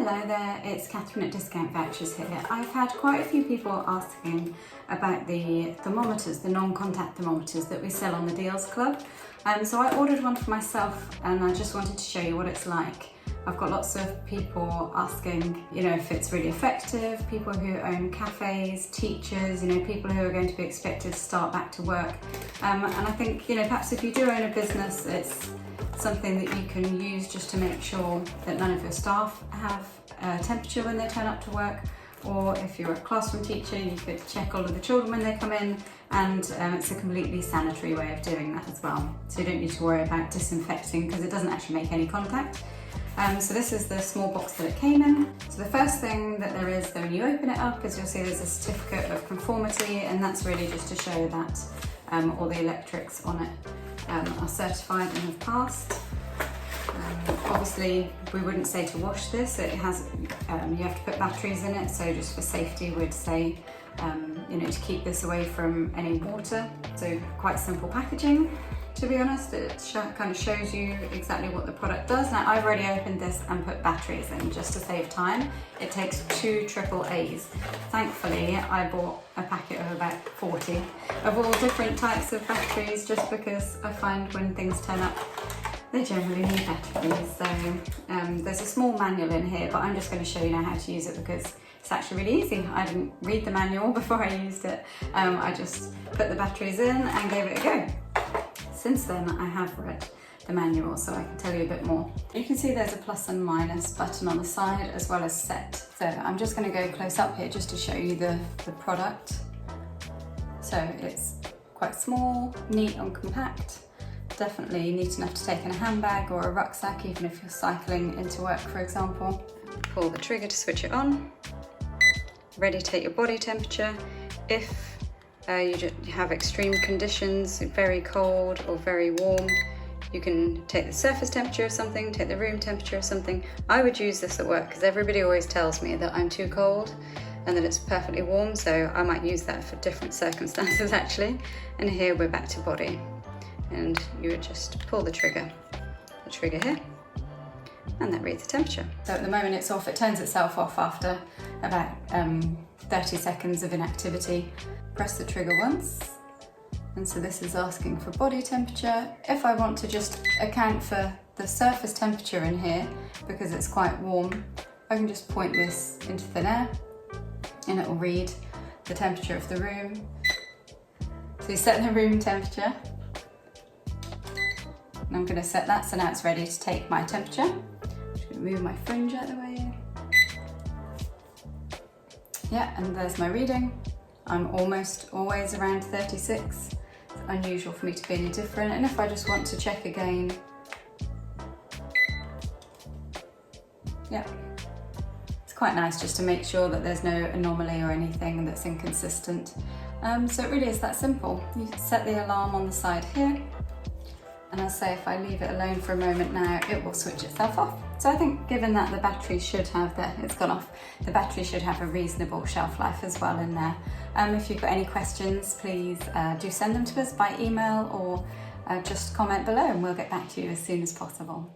Hello there, it's Kathryn at Discount Vouchers here. I've had quite a few people asking about the thermometers, the non-contact thermometers that we sell on the Deals Club. So I ordered one for myself and I just wanted to show you what it's like. I've got lots of people asking, if it's really effective, people who own cafes, teachers, people who are going to be expected to start back to work. And I think, perhaps if you do own a business, it's something that you can use just to make sure that none of your staff have a temperature when they turn up to work, or if you're a classroom teacher, you could check all of the children when they come in, and it's a completely sanitary way of doing that as well. So you don't need to worry about disinfecting because it doesn't actually make any contact. So this is the small box that it came in. So the first thing that there is when you open it up is you'll see there's a certificate of conformity, and that's really just to show that all the electrics on it are certified and have passed. Obviously we wouldn't say to wash this, it has, you have to put batteries in it, so just for safety we'd say to keep this away from any water. So quite simple packaging, to be honest. It kind of shows you exactly what the product does. Now I've already opened this and put batteries in just to save time. It takes 2 AAAs. Thankfully I bought a packet of about 40 of all different types of batteries, just because I find when things turn up they generally need batteries. So there's a small manual in here, but I'm just going to show you now how to use it because it's actually really easy. I didn't read the manual before I used it. I just put the batteries in and gave it a go. Since then I have read the manual, so I can tell you a bit more. You can see there's a plus and minus button on the side as well as set. So I'm just going to go close up here just to show you the product. So it's quite small, neat and compact. Definitely neat enough to take in a handbag or a rucksack, even if you're cycling into work, for example. Pull the trigger to switch it on. Ready to take your body temperature. If you have extreme conditions, very cold or very warm, you can take the surface temperature of something, take the room temperature of something. I would use this at work because everybody always tells me that I'm too cold and that it's perfectly warm, so I might use that for different circumstances actually. And here we're back to body. And you would just pull the trigger here, and that reads the temperature. So at the moment it's off. It turns itself off after about 30 seconds of inactivity. Press the trigger once, and so this is asking for body temperature. If I want to just account for the surface temperature in here, because it's quite warm, I can just point this into thin air and it will read the temperature of the room. So you set the room temperature, and I'm going to set that, so now it's ready to take my temperature. I'm just going to move my fringe out of the way. Yeah, and there's my reading. I'm almost always around 36. It's unusual for me to be any different. And if I just want to check again, yeah, it's quite nice just to make sure that there's no anomaly or anything that's inconsistent. So it really is that simple. You can set the alarm on the side here. And I'll say if I leave it alone for a moment now, it will switch itself off. So I think given that the battery should have, it's gone off, the battery should have a reasonable shelf life as well in there. If you've got any questions, please do send them to us by email or just comment below and we'll get back to you as soon as possible.